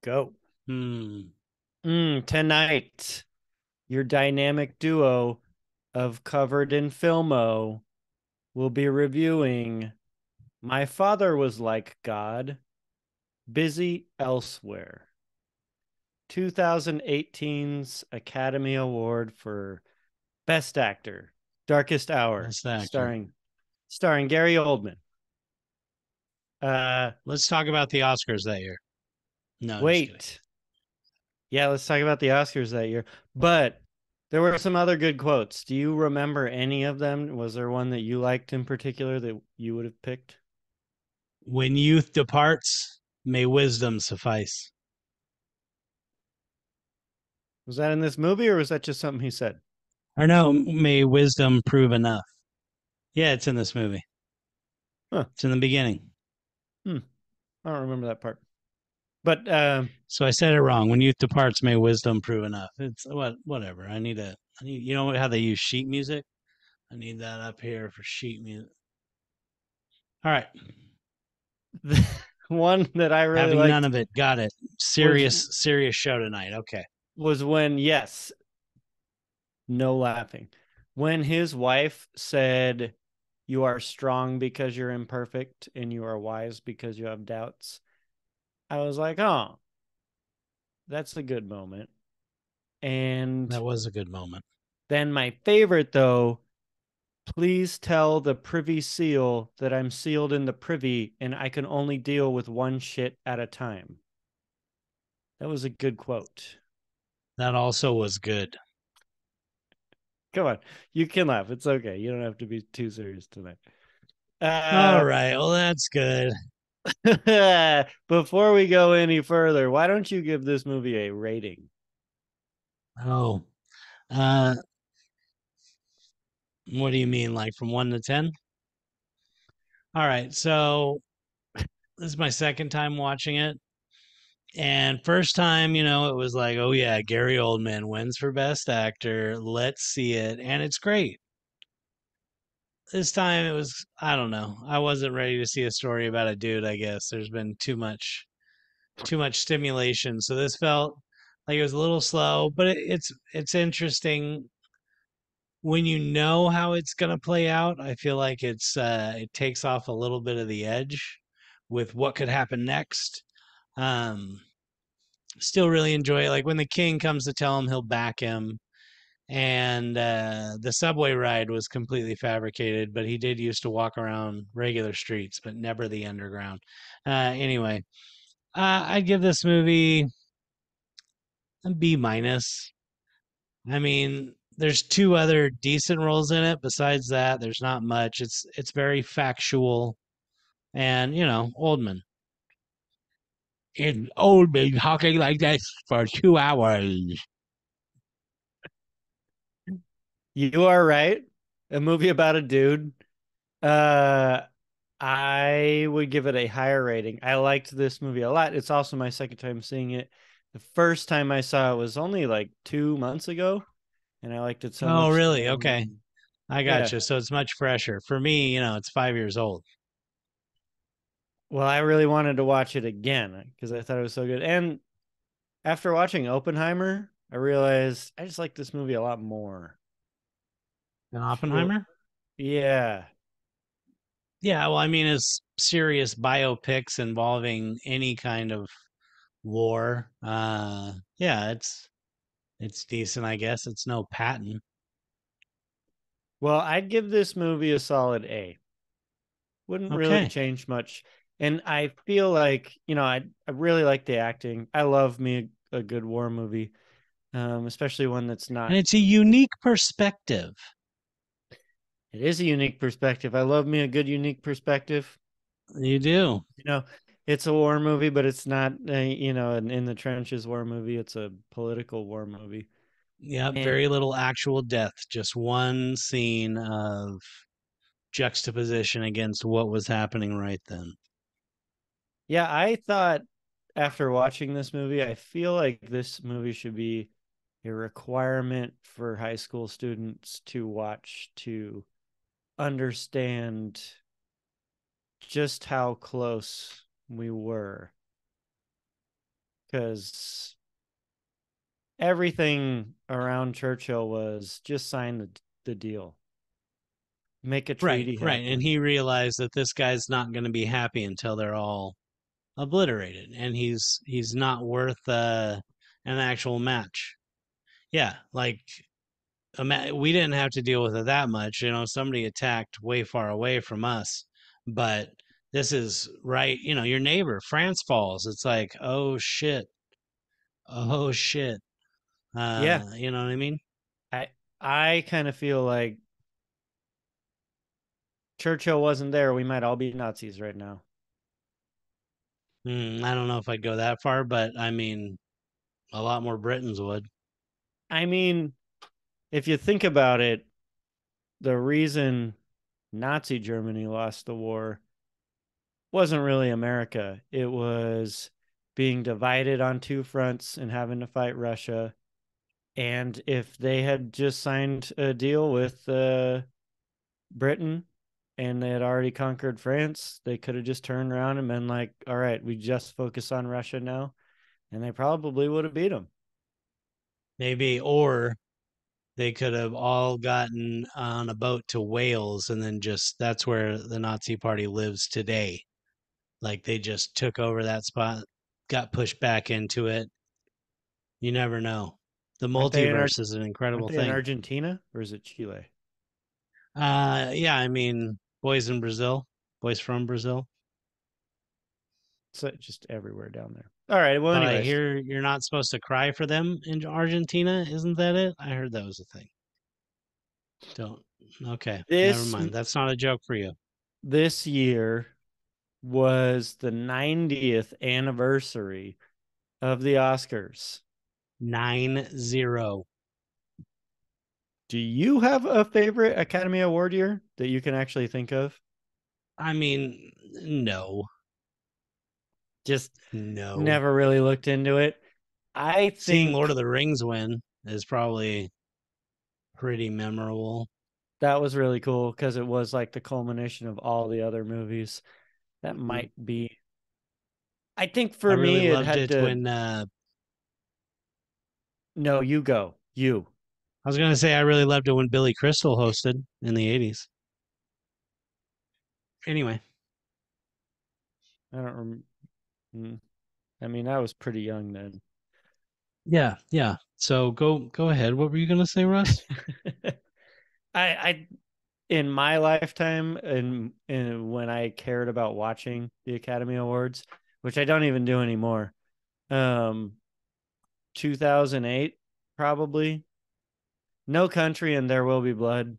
Go. Hmm. Tonight, your dynamic duo of Covered in Filmo will be reviewing My Father Was Like God, Busy Elsewhere, 2018's Academy Award for Best Actor, Darkest Hour, Best actor. starring Gary Oldman. Uh, Let's talk about the Oscars that year. No, I'm just kidding. Wait. Yeah, let's talk about the Oscars that year. But there were some other good quotes. Do you remember any of them? Was there one that you liked in particular that you would have picked? When youth departs, may wisdom suffice. Was that in this movie or was that just something he said? Or no, may wisdom prove enough. Yeah, it's in this movie. Huh. It's in the beginning. Hmm. I don't remember that part. But So I said it wrong. When youth departs, may wisdom prove enough. It's whatever. I need you know how they use sheet music? I need that up here for sheet music. All right. the one that I really Having none liked of it. Got it. was Serious show tonight. Okay. when yes, no laughing. When his wife said, "You are strong because you're imperfect and you are wise because you have doubts." I was like, "Oh, that's a good moment." And That was a good moment. then my favorite, though, please tell the Privy Seal that I'm sealed in the privy and I can only deal with one shit at a time. That was a good quote. That also was good. Come on, you can laugh. It's okay. You don't have to be too serious tonight. All Uh, right. Well, that's good. Before we go any further, why don't you give this movie a rating? Oh, uh, what do you mean? Like from 1 to 10? All right. So this is my second time watching it. And first time, it was like, oh yeah, Gary Oldman wins for best actor. Let's see it. And it's great. This time it was, I don't know. I wasn't ready to see a story about a dude, I guess. There's been too much stimulation. So this felt like it was a little slow, but it's interesting when you know how it's going to play out. I feel like it takes off a little bit of the edge with what could happen next. Um Still really enjoy it. Like when the king comes to tell him he'll back him, and the subway ride was completely fabricated, but he did used to walk around regular streets, but never the underground. Anyway, I'd give this movie a B minus. I mean, there's two other decent roles in it. Besides that, there's not much. It's very factual, and Oldman. And Oldman talking like this for 2 hours. You are right. A movie about a dude. Uh, I would give it a higher rating. I liked this movie a lot. It's also my second time seeing it. The first time I saw it was only like 2 months ago, and I liked it so Oh, much that really? Okay, I got yeah. you. So it's much fresher for me. It's 5 years old. Well, I really wanted to watch it again because I thought it was so good. And after watching Oppenheimer, I realized I just like this movie a lot more. And I feel, Oppenheimer? yeah. Yeah. Well, I mean, it's serious biopics involving any kind of war. Yeah, it's decent, I guess. It's no Patton. Well, I'd give this movie a solid A. Wouldn't really Okay. change much. And I feel like, I really like the acting. I love me a good war movie, especially one that's And not. it's a unique perspective. It is a unique perspective. I love me a good unique perspective. You do. You know, it's a war movie, but it's not, an in the trenches war movie. It's a political war movie. Yep. And Very little actual death. Just one scene of juxtaposition against what was happening right then. yeah, I thought after watching this movie, I feel like this movie should be a requirement for high school students to watch to understand just how close we were. because everything around Churchill was just sign the deal, make a Right, treaty right. And happen. he realized that this guy's not going to be happy until they're all obliterated, and he's not worth an actual match. Yeah, like we didn't have to deal with it that much. You know, somebody attacked way far away from us, but this is right. You know, your neighbor, France falls. It's like, oh shit. Yeah, You know what I mean? I I kind of feel like Churchill wasn't there, we might all be Nazis right now. I don't know if I'd go that far, but I mean, a lot more Britons would. I mean, if you think about it, the reason Nazi Germany lost the war wasn't really America. It was being divided on two fronts and having to fight Russia. And if they had just signed a deal with Britain and they had already conquered France, they could have just turned around and been like, all right, we just focus on Russia now. And they probably would have beat them. Maybe, or they could have all gotten on a boat to Wales and then just that's where the Nazi party lives today. Like they just took over that spot, got pushed back into it. You never know. The Aren't they in Ar- multiverse is an aren't incredible they in thing. Argentina or is it Chile? Yeah, I mean, boys in Brazil, boys from Brazil. It's just everywhere down there. All right. Well, But I anyways, hear you're not supposed to cry for them in Argentina. Isn't that it? I heard that was a thing. Don't. Okay, never this mind. That's not a joke for you. this year was the 90th anniversary of the Oscars. 9-0. Do you have a favorite Academy Award year that you can actually think of? I mean, no, Just no. never really looked into it. I Seeing Lord think of the Rings win is probably pretty memorable. that was really cool because it was like the culmination of all the other movies. That Mhm. might be. I think I for really me, it loved had it to. when No, you go. You. I was gonna say I really loved it when Billy Crystal hosted in the '80s. Anyway, I don't I mean, I was pretty young then. yeah, yeah. So go ahead. What were you gonna say, Russ? I in my lifetime and when I cared about watching the Academy Awards, which I don't even do anymore. 2008 probably. No Country and There Will Be Blood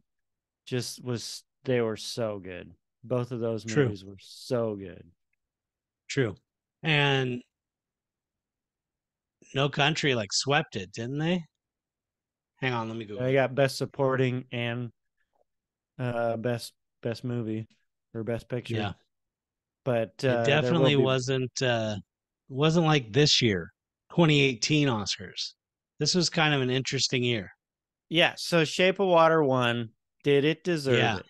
just was they were so good. Both of those True, movies were so good. true. And No Country like swept it, didn't they? Hang on, let me I Google it. got Best Supporting and best movie or Best Picture. Yeah, But it There Will definitely Be wasn't like this year, 2018 Oscars. This was kind of an interesting year. yeah. So Shape of Water won. Did it deserve Yeah. it?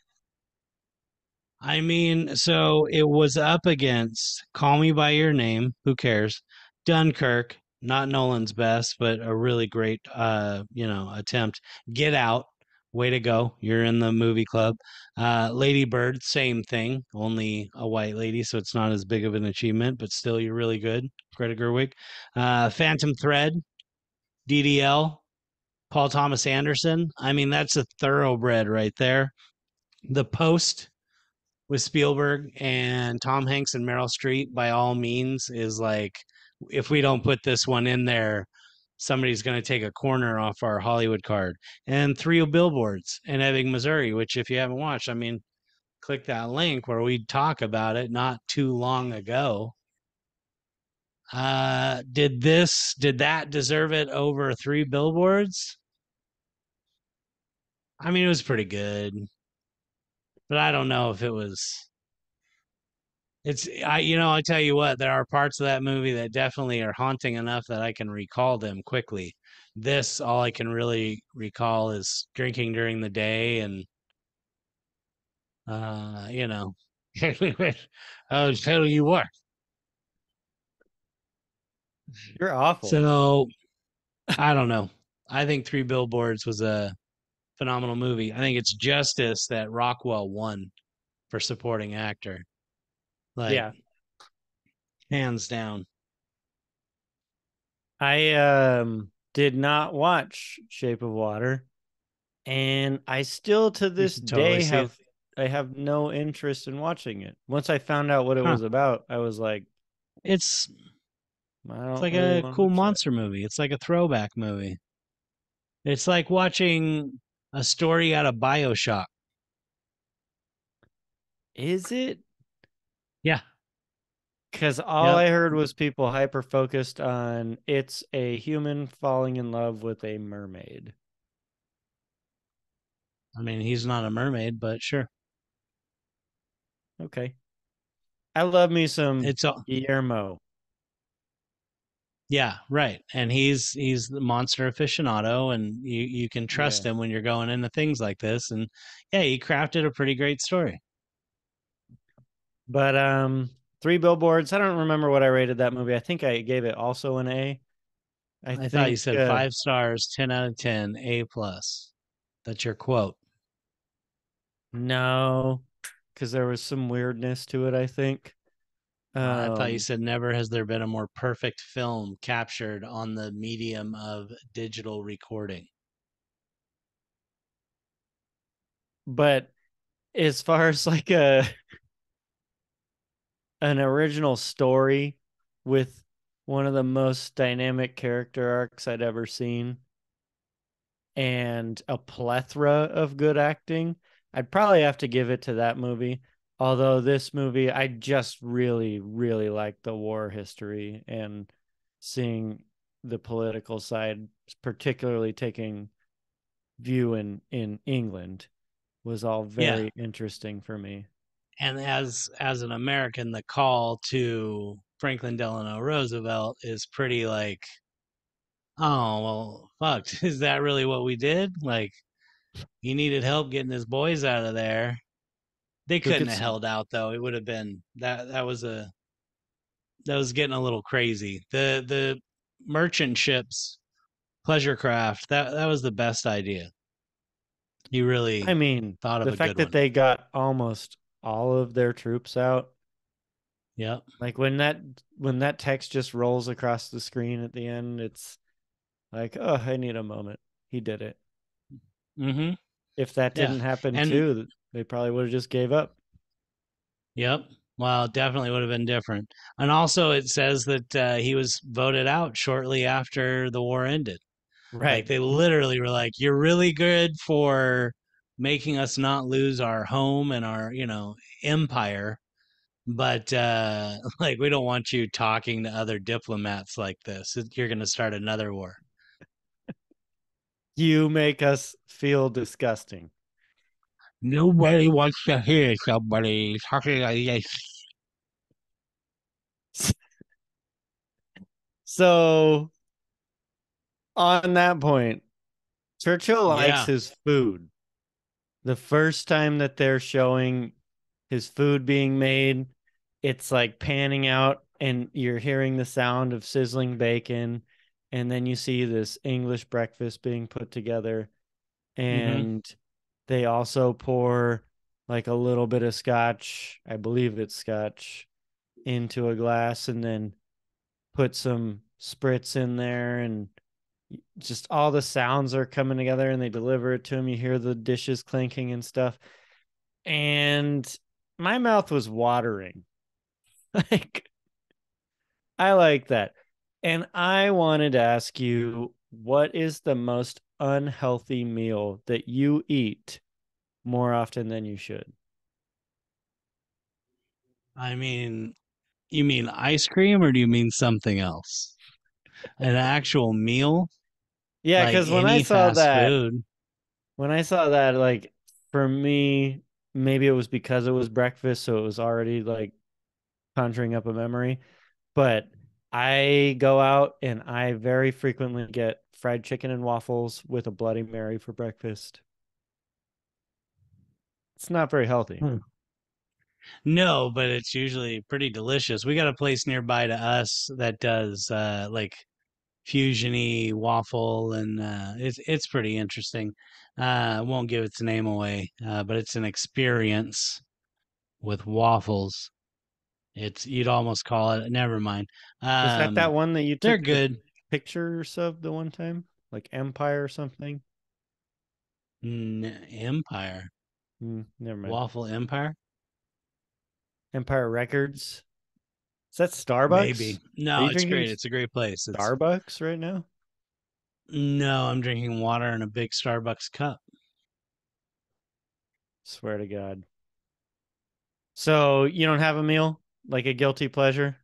I mean, so it was up against Call Me by Your Name, who cares? Dunkirk, not Nolan's best, but a really great attempt. Get Out, way to go. You're in the movie club. Lady Bird, same thing, only a white lady, so it's not as big of an achievement, but still you're really good. Greta Gerwig. Phantom Thread, DDL, Paul Thomas Anderson. I mean, that's a thoroughbred right there. The Post with Spielberg and Tom Hanks and Meryl Streep, by all means, is like, if we don't put this one in there, somebody's going to take a corner off our Hollywood card. And Three Billboards in Ebbing, Missouri, which, if you haven't watched, I mean, click that link where we talk about it not too long ago. Did that deserve it over Three Billboards? I mean, it was pretty good, but I don't know if it was. I tell you what, there are parts of that movie that definitely are haunting enough that I can recall them quickly. This, all I can really recall is drinking during the day and, uh, you know, I'll tell you what, You're awful. So I don't know. I think Three Billboards was a phenomenal movie. I think it's justice that Rockwell won for supporting actor, like Yeah. hands down. I did not watch Shape of Water, and I still to You this should totally day see it. I have no interest in watching it. Once I found out what it Huh? was about, I was like, It's I it's don't like really a want to cool watch that. monster movie. It's like a throwback movie. It's like watching a story out of BioShock. Is it? Yeah. Because all Yep. I heard was people hyper focused on it's a human falling in love with a mermaid. I mean, he's not a mermaid, but sure. Okay. I love me some It's all Guillermo. yeah, right. And he's the monster aficionado, and you can trust Yeah. him when you're going into things like this. And yeah, he crafted a pretty great story. But Three Billboards, I don't remember what I rated that movie. I think I gave it also an A. I I thought you think said 5 stars, 10 out of 10, A plus. That's your quote. no, because there was some weirdness to it, I think. I thought you Um, said never has there been a more perfect film captured on the medium of digital recording. but as far as like a an original story with one of the most dynamic character arcs I'd ever seen and a plethora of good acting, I'd probably have to give it to that movie. Although this movie, I just really, really like the war history and seeing the political side, particularly taking view in England, was all Yeah. very interesting for me. And as an American, the call to Franklin Delano Roosevelt is pretty like, oh well, fuck, is that really what we did? Like, he needed help getting his boys out of there. They Who couldn't could have held out though. It would have been that was getting a little crazy. The merchant ships, pleasure craft, that was the best idea. You I really mean, thought of the a fact good that one. they got almost all of their troops out, Yep. like when that text just rolls across the screen at the end, it's like, oh, I need a moment. He did it. Mm-hmm. If that Yeah. didn't happen And too, they probably would have just gave up. yep. Well, it definitely would have been different. And also, it says that he was voted out shortly after the war ended. Like Right. they literally were like, "You're really good for making us not lose our home and our, empire, but like we don't want you talking to other diplomats like this. You're going to start another war." You make us feel disgusting. Nobody wants to hear somebody talking like this. So, on that point, Churchill likes Yeah. his food. The first time that they're showing his food being made, it's like panning out and you're hearing the sound of sizzling bacon. And then you see this English breakfast being put together. Mm-hmm. And they also pour like a little bit of scotch, I believe it's scotch, into a glass and then put some spritz in there and just all the sounds are coming together and they deliver it to him. You hear the dishes clinking and stuff. And my mouth was watering. Like, I like that. And I wanted to ask you, what is the most unhealthy meal that you eat more often than you should? I mean, you mean ice cream or do you mean something else? An actual meal, Yeah, like because when I any saw fast that, food. like for me, maybe it was because it was breakfast, so it was already like conjuring up a memory. But I go out and I very frequently get fried chicken and waffles with a Bloody Mary for breakfast. It's not very healthy. Hmm. No, but it's usually pretty delicious. We got a place nearby to us that does like fusiony waffle, and it's pretty interesting. I won't give its name away, but it's an experience with waffles. It's you'd almost call it. Never mind. Is that Um, one that you they're took the good. pictures of the one time? Like Empire or something? Empire, Never mind. Waffle Empire, Empire Records. Is that Starbucks? maybe. Are No, you it's drinking great. It's a great place. It's Starbucks right now? no, I'm drinking water in a big Starbucks cup. Swear to God. So you don't have a meal? Like a guilty pleasure?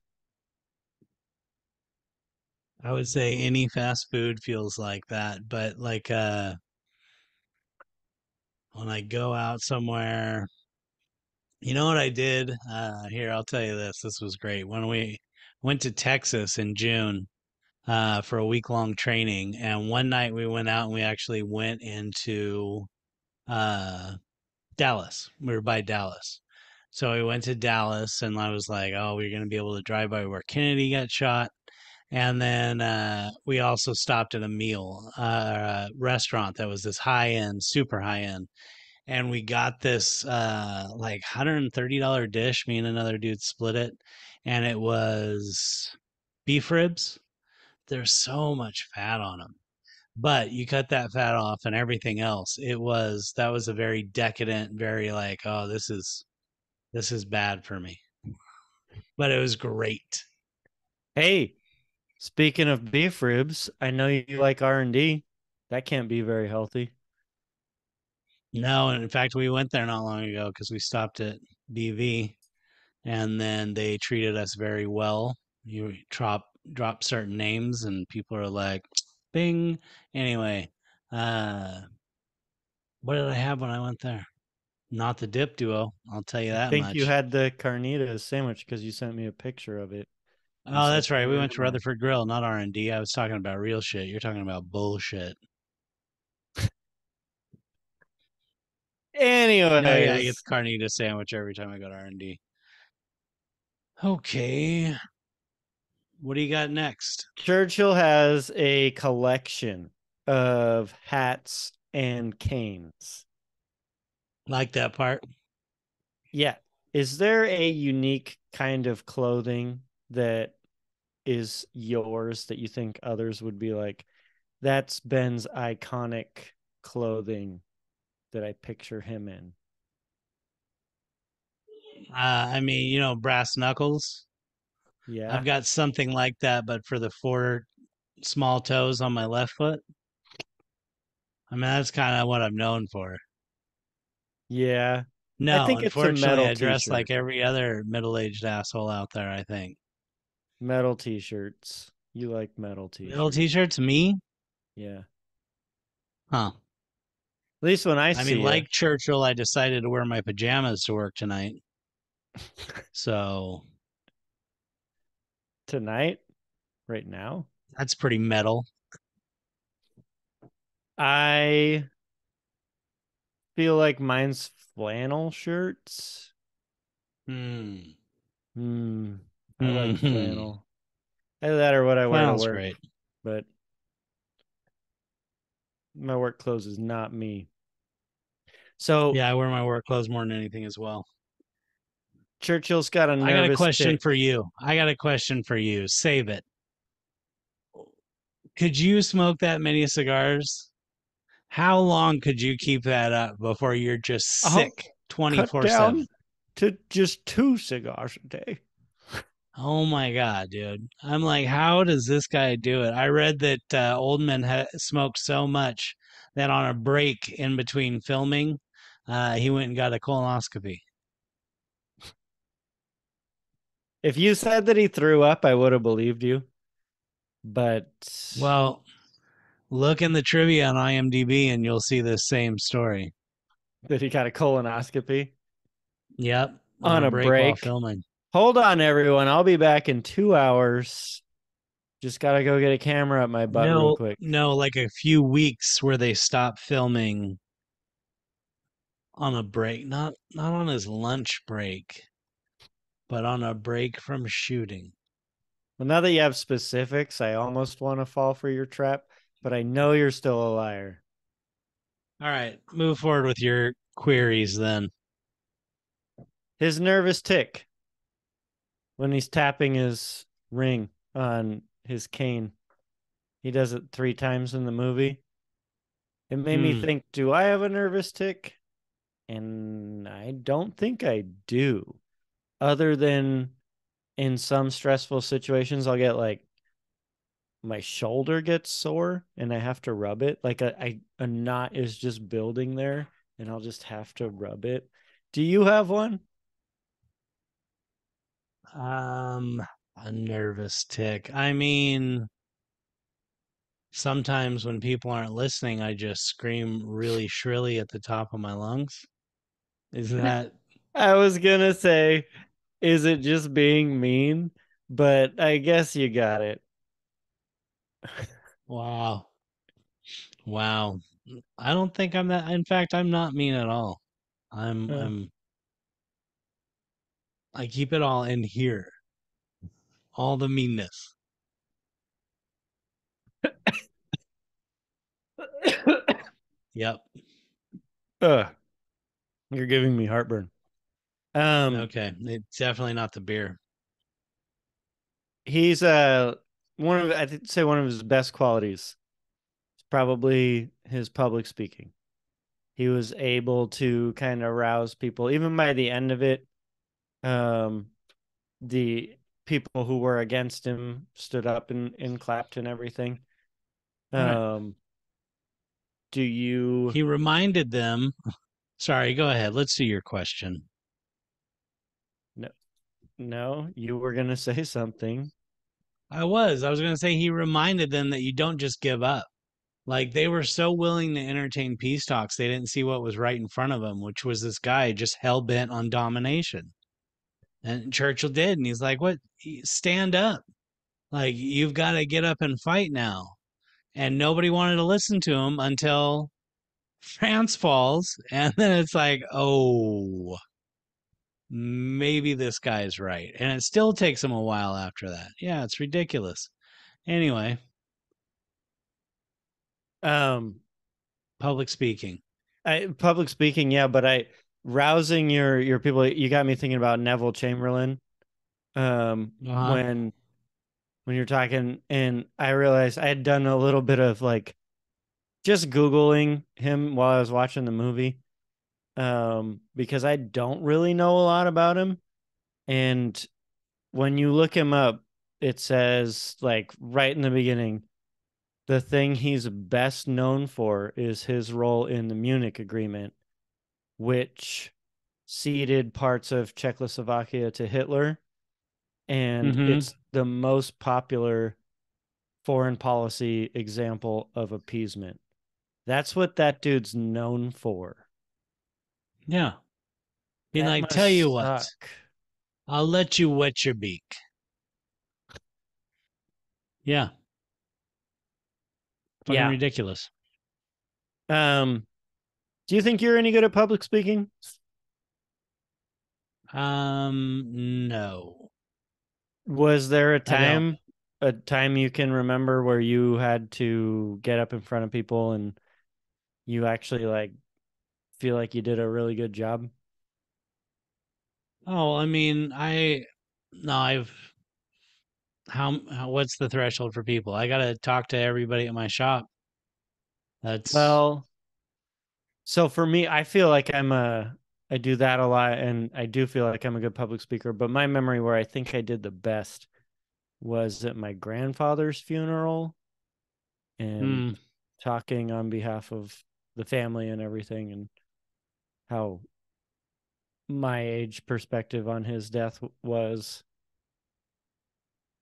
I would say any fast food feels like that, but like when I go out somewhere, you know what I did? Here, I'll tell you this. This was great. When we went to Texas in June for a week-long training, and one night we went out and we actually went into uh Dallas. We were by Dallas. So we went to Dallas and I was like, oh, we're going to be able to drive by where Kennedy got shot. And then we also stopped at a restaurant that was this high end, super high end. And we got this like $130 dish. Me and another dude split it. And it was beef ribs. There's so much fat on them. But you cut that fat off and everything else. That was a very decadent, very like, oh, this is bad for me. But it was great. Hey, speaking of beef ribs, I know you like R&D. That can't be very healthy. No, and in fact, we went there not long ago because we stopped at BV and then they treated us very well. You drop certain names and people are like, bing. Anyway, uh, what did I have when I went there? Not the dip duo, I'll tell you I that think you much. had the carnitas sandwich because you sent me a picture of it. You Oh, said, that's right. We went to "Mm." Rutherford Grill, not R&D. I was talking about real shit. You're talking about bullshit. No, yeah, I get Anyways, the carnita sandwich every time I go to R&D. Okay, what do you got next? Churchill has a collection of hats and canes. Like that part? Yeah. Is there a unique kind of clothing that is yours that you think others would be like, that's Ben's iconic clothing that I picture him in? I mean, you know, brass knuckles. I've Yeah. got something like that, but for the four small toes on my left foot. I mean, that's kind of what I'm known for. Yeah. I No, think it's a unfortunately, metal I dress t-shirt. like every other middle-aged asshole out there, I think. Metal t-shirts. You like metal Metal t-shirts. t-shirts, me? Yeah. Huh. At least when I I mean, see you like Churchill, I decided to wear my pajamas to work tonight. So tonight, right now, that's pretty metal. I feel like mine's flannel shirts. Hmm. Hmm. I like Hmm. flannel. Either that or what I wear to Flannel's work, great. but my work clothes is not me. So Yeah, I wear my work clothes more than anything as well. Churchill's got a I got a nervous question tick. for you. I got a question for you. Save it. Could you smoke that many cigars? How long could you keep that up before you're just I'll sick cut 24/7? down to just 2 cigars a day. Oh my God, dude. I'm like, how does this guy do it? I read that Oldman smoked so much that on a break in between filming, he went and got a colonoscopy. If you said that he threw up, I would have believed you. But Well, look in the trivia on IMDb and you'll see this same story. that he got a colonoscopy Yep, on on a a break while break. filming. Hold on, everyone. I'll be back in 2 hours. Just gotta go get a camera up my butt real No, quick. no, like a few weeks where they stopped filming on a break, not on his lunch break. but on a break from shooting. Well, now that you have specifics, I almost want to fall for your trap, but I know you're still a liar. All right, move forward with your queries then. His nervous tick when he's tapping his ring on his cane. He does it 3 times in the movie. It made me Hmm. think, do I have a nervous tick? And I don't think I do. Other than in some stressful situations, I'll get like my shoulder gets sore and I have to rub it. Like a knot is just building there and I'll just have to rub it. Do you have one? Um, a nervous tick. I mean, sometimes when people aren't listening, I just scream really shrilly at the top of my lungs. Is that I was gonna say, is it just being mean? But I guess you got it. wow? Wow. I don't think I'm that. In fact, I'm not mean at all. I'm Uh, I'm I keep it all in here. All the meanness. Yep. Ugh, you're giving me heartburn. Um, Okay. It's definitely not the beer. he's one of I'd say one of his best qualities is probably his public speaking. He was able to kind of rouse people, even by the end of it. Um, the people who were against him stood up and clapped and everything. Right. Um, do you? He reminded them. Sorry, go ahead. Let's see your question. No, no, you were gonna say something. I was going to say he reminded them that you don't just give up. Like they were so willing to entertain peace talks, they didn't see what was right in front of them, which was this guy just hell bent on domination. And Churchill did, and he's like, "What? Stand up! Like you've got to get up and fight now." And nobody wanted to listen to him until France falls, and then it's like, "Oh, maybe this guy's right." And it still takes him a while after that. Yeah, it's ridiculous. Anyway, Um, public speaking. public speaking, yeah, but I rousing your people. You got me thinking about Neville Chamberlain. Uh huh. When you're talking, and I realized I had done a little bit of like just Googling him while I was watching the movie. Because I don't really know a lot about him. And when you look him up, it says like right in the beginning, the thing he's best known for is his role in the Munich Agreement, which ceded parts of Czechoslovakia to Hitler. And Mm-hmm. it's the most popular foreign policy example of appeasement. That's what that dude's known for. Yeah. Being That like, tell must you what, suck. I'll let you wet your beak. Yeah. Fucking Yeah. ridiculous. Um, do you think you're any good at public speaking? No, Was there I don't. a time you can remember where you had to get up in front of people and you actually like feel like you did a really good job? Oh, I mean, no, what's the threshold for people? I gotta talk to everybody at my shop. That's, Well, so for me, I feel like I do that a lot and I do feel like I'm a good public speaker, but my memory where I think I did the best was at my grandfather's funeral and hmm, talking on behalf of the family and everything and how my age perspective on his death was.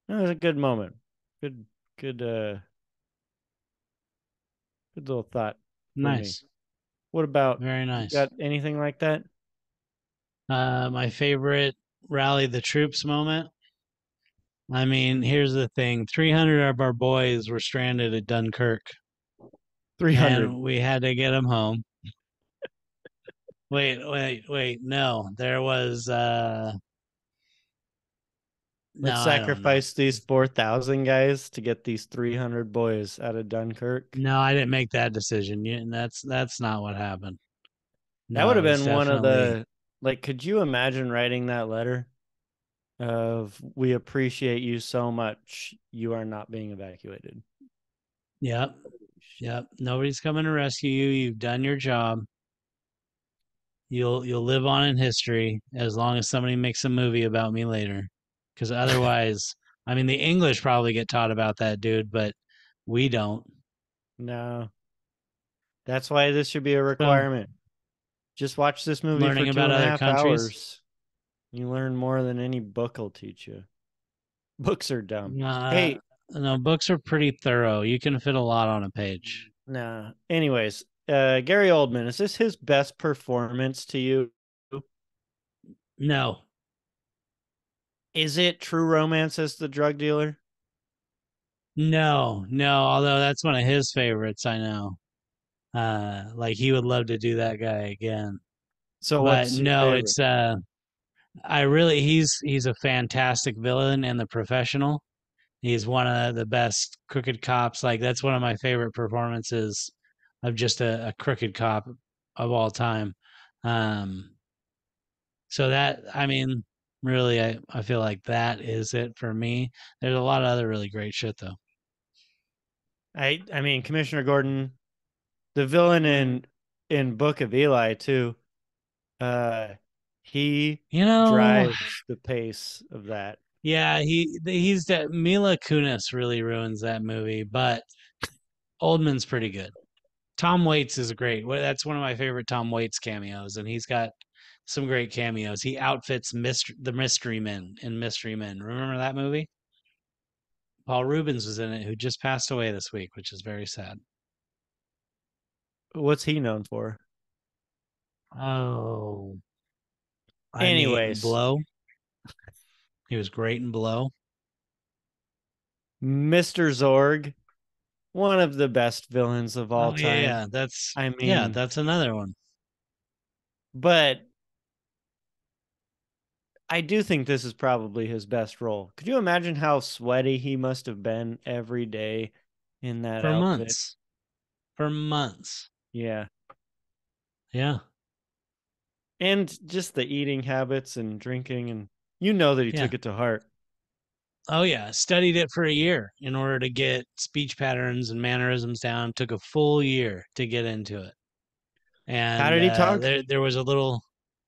It was a good moment. Good, good, good little thought for me. nice. What about Very you? nice. Got anything like that? My favorite rally the troops moment. I mean, here's the thing 300 of our boys were stranded at Dunkirk, 300. and we had to get them home. Wait. No, there was No, Let's I don't know. sacrifice these 4,000 guys to get these 300 boys out of Dunkirk. No, I didn't make that decision. That's not what happened. That would No, have it was been one of definitely. the, like, could you imagine writing that letter of, we appreciate you so much, you are not being evacuated? Yep, Shit. yep. Nobody's coming to rescue you. You've done your job. You'll live on in history as long as somebody makes a movie about me later. Because otherwise, I mean, the English probably get taught about that dude, but we don't. No, that's why this should be a So, requirement. Just watch this movie for learning two about and a other half countries. hours. You learn more than any book will teach you. Books are dumb. Uh, Hey, no, books are pretty thorough. You can fit a lot on a page. nah. Anyways, Gary Oldman, is this his best performance to you? No, Is it True Romance as the drug dealer? no, no. Although that's one of his favorites, I know. Like he would love to do that guy again. So But what's your no, favorite? it's I really he's a fantastic villain in The Professional. He's one of the best crooked cops. Like that's one of my favorite performances of just a crooked cop of all time. Um, so that I mean, really, I feel like that is it for me. There's a lot of other really great shit though. I mean Commissioner Gordon, the villain in Book of Eli too. Uh, he You know, drives the pace of that. yeah, he's that Mila Kunis really ruins that movie, but Oldman's pretty good. Tom Waits is great. That's one of my favorite Tom Waits cameos, and he's got some great cameos. He outfits the Mystery Men in Mystery Men. Remember that movie? Paul Rubens was in it, who just passed away this week, which is very sad. What's he known for? Oh, I mean, Anyways, Blow. He was great in Blow. Mr. Zorg, one of the best villains of all Oh yeah, time. yeah. That's I yeah, mean, that's another one. but I do think this is probably his best role. Could you imagine how sweaty he must have been every day in that For outfit? months. For months. Yeah. Yeah. And just the eating habits and drinking, and you know that he Yeah. took it to heart. Oh yeah, studied it for a year in order to get speech patterns and mannerisms down. Took a full year to get into it. How And did he talk? there was a little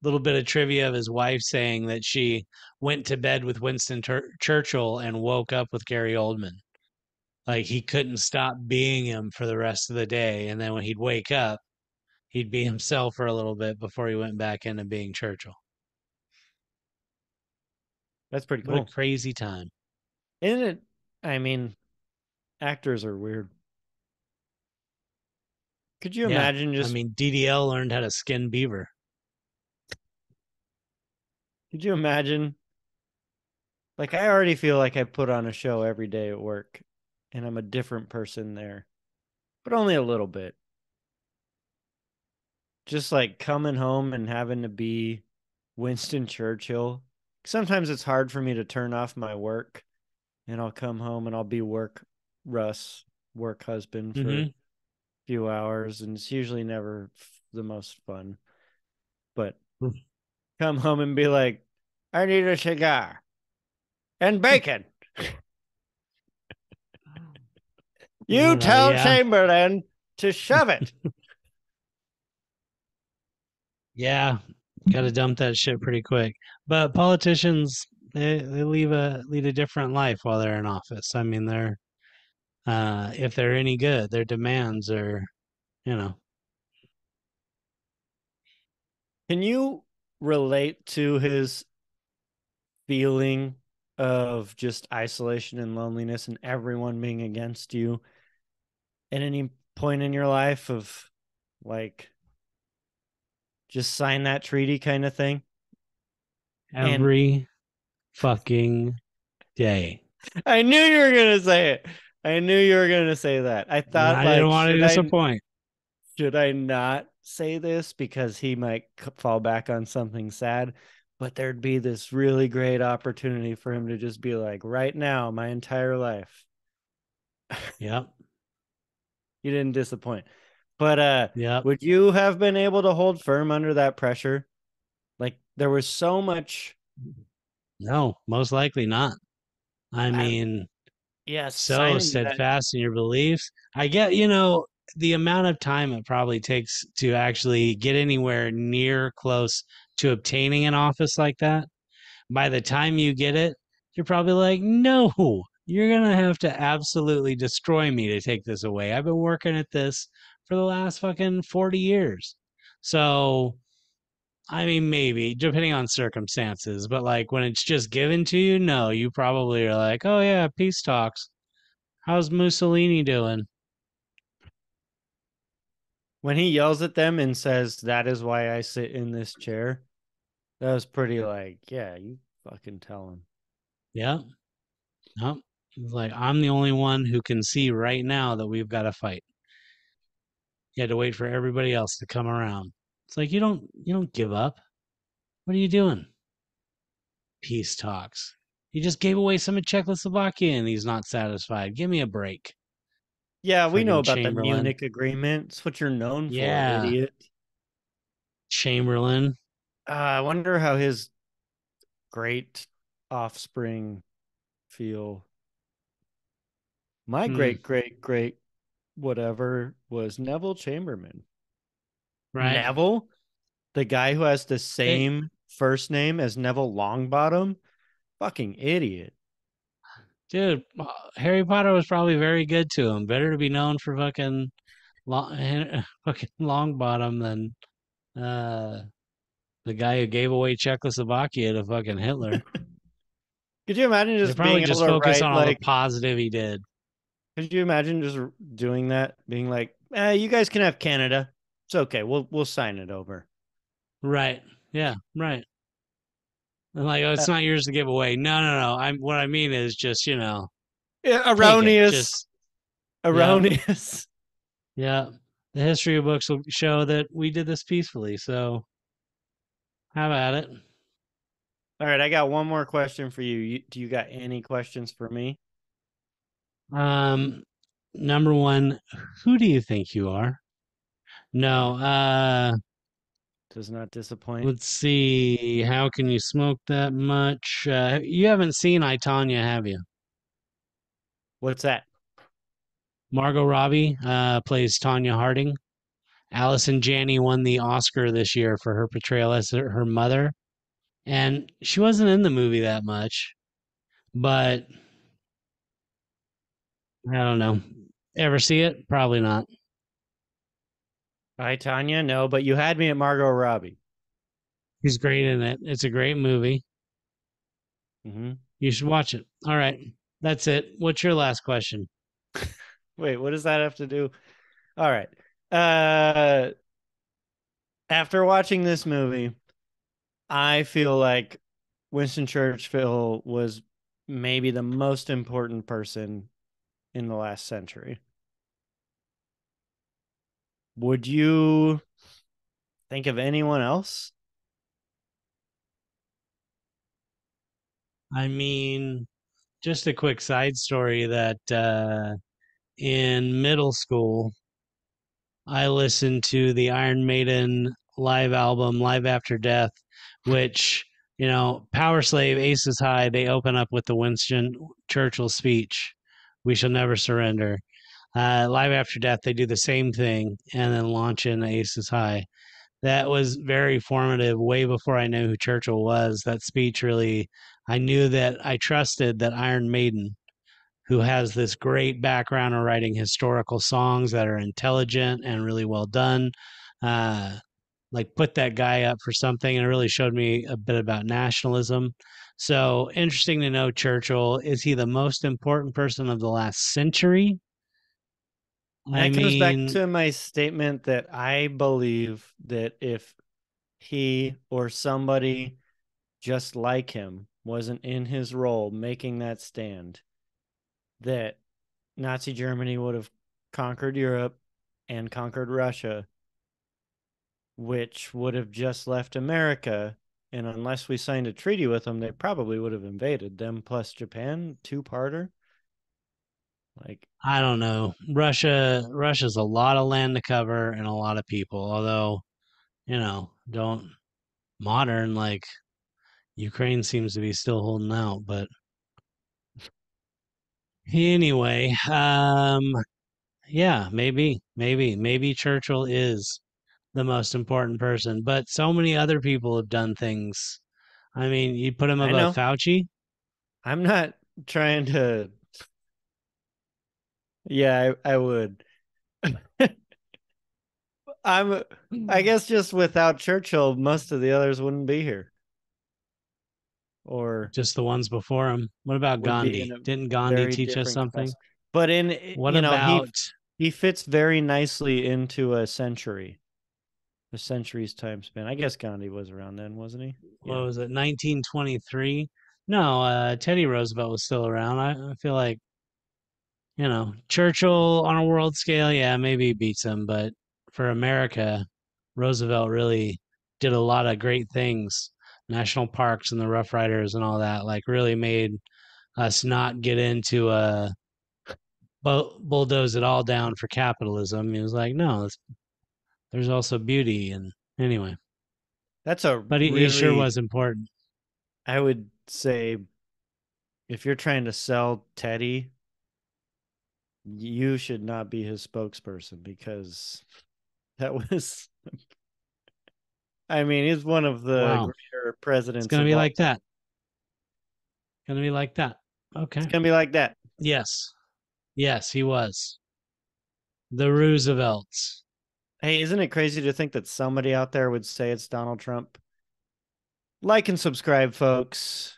bit of trivia of his wife saying that she went to bed with Winston Churchill and woke up with Gary Oldman. Like he couldn't stop being him for the rest of the day, and then when he'd wake up, he'd be himself for a little bit before he went back into being Churchill. That's pretty What a cool. crazy time! Isn't it? I mean, actors are weird. Could you Yeah, imagine I just, mean DDL learned how to skin beaver. could you imagine? Like, I already feel like I put on a show every day at work and I'm a different person there, but only a little bit. Just like coming home and having to be Winston Churchill. Sometimes it's hard for me to turn off my work and I'll come home and I'll be Russ, work husband for a Mm-hmm. few hours. And it's usually never the most fun. But come home and be like, I need a cigar and bacon. You But tell yeah, Chamberlain to shove it. yeah, got to dump that shit pretty quick. But politicians, they lead a different life while they're in office. I mean, they're if they're any good, their demands are, you know, Can you relate to his feeling of just isolation and loneliness and everyone being against you at any point in your life of like just sign that treaty kind of thing? And every fucking day. I knew you were gonna say it. I knew you were gonna say that. I And thought I didn't like, want to disappoint. should I not say this because he might fall back on something sad? but there'd be this really great opportunity for him to just be like, right now, my entire life. Yep. You didn't disappoint. But Yep. would you have been able to hold firm under that pressure? Like there was so much. No, most likely not. I I, mean, yeah, so signing that. steadfast in your beliefs. I get, the amount of time it probably takes to actually get anywhere near close to obtaining an office like that. By the time you get it, you're probably like, no, you're going to have to absolutely destroy me to take this away. I've been working at this for the last fucking 40 years. So, I mean, maybe depending on circumstances, but like when it's just given to you, no, you probably are like, oh yeah, peace talks. How's Mussolini doing? When he yells at them and says, "That is why I sit in this chair," that was pretty like, yeah, you fucking tell him. Yeah. Nope. He's like, I'm the only one who can see right now that we've got to fight. You had to wait for everybody else to come around. It's like you don't give up. What are you doing? Peace talks. He just gave away some of Czechoslovakia and he's not satisfied. Give me a break. Yeah, we know Friggin' about the Chamberlain. Munich Agreement. It's what you're known for, Yeah. idiot. Chamberlain. I wonder how his great offspring feel. My Hmm. great great great whatever was Neville Chamberlain. Right. Neville, the guy who has the It, same first name as Neville Longbottom, fucking idiot. dude, Harry Potter was probably very good to him. Better to be known for fucking Longbottom than uh the guy who gave away Czechoslovakia to fucking Hitler. Could you imagine They just being probably able just to focus write on all the like? positive he did. Could you imagine just doing that, being like, "You guys can have Canada. It's okay. We'll sign it over." Right. Yeah, right. And like, oh, Uh, it's not yours to give away. No, no, no. I'm what I mean is just, yeah, take it. erroneous, Just yeah, erroneous. yeah. The history of books will show that we did this peacefully. So have at it. All right, I got one more question for you. Do you got any questions for me? Um, Number one, who do you think you are? No, Does not disappoint. let's see. How can you smoke that much? You haven't seen I, Tonya, have you? What's that? Margot Robbie plays Tanya Harding. Allison Janney won the Oscar this year for her portrayal as her mother. And she wasn't in the movie that much, but I don't know. Ever see it? Probably not. Hi, Tanya. No, but you had me at Margot Robbie. He's great in it. It's a great movie. Hmm. You should watch it. All right. That's it. What's your last question? Wait, what does that have to do? All right. Uh, After watching this movie, I feel like Winston Churchill was maybe the most important person in the last century. Would you think of anyone else? I mean, just a quick side story that in middle school, I listened to the Iron Maiden live album, Live After Death, which, Power Slave, Aces High, they open up with the Winston Churchill speech, We Shall Never Surrender. Live After Death, they do the same thing and then launch in Aces High. That was very formative way before I knew who Churchill was. That speech really, I knew that I trusted that Iron Maiden, who has this great background of writing historical songs that are intelligent and really well done. Uh, like put that guy up for something, and it really showed me a bit about nationalism. So interesting to know Churchill. Is he the most important person of the last century? I That comes back mean, to my statement that I believe that if he or somebody just like him wasn't in his role making that stand, that Nazi Germany would have conquered Europe and conquered Russia, which would have just left America. And unless we signed a treaty with them, they probably would have invaded them plus Japan, two-parter. Like, I don't know. Russia's a lot of land to cover and a lot of people. Although, don't modern like Ukraine seems to be still holding out, but anyway, yeah, maybe Churchill is the most important person, but so many other people have done things. I mean, you put him I above know. Fauci? I'm not trying to. Yeah, I would. I'm. I guess just without Churchill, most of the others wouldn't be here, or Just the ones before him. What about would be in Gandhi? a Didn't Gandhi very teach us different something? capacity. But What about he fits very nicely into a century's time span. I guess Gandhi was around then, wasn't he? what Yeah. was it, 1923? No, Teddy Roosevelt was still around. I feel like, Churchill on a world scale, yeah, maybe he beats him, but for America, Roosevelt really did a lot of great things. National parks and the Rough Riders and all that, like really made us not get into bulldoze it all down for capitalism. He was like, no, there's also beauty. And anyway, That's a but he sure really, was important. I would say, if you're trying to sell Teddy, you should not be his spokesperson because that was, I mean, he's one of the Wow. greater It's presidents going to of be all like time. that. Going to be like that. It's Okay. going to be like that. Yes. Yes, he was. The Roosevelts. Hey, isn't it crazy to think that somebody out there would say it's Donald Trump? Like and subscribe, folks.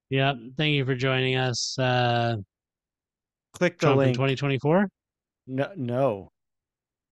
Yep. Thank you for joining us. Click the Trump in link. 2024. No, no.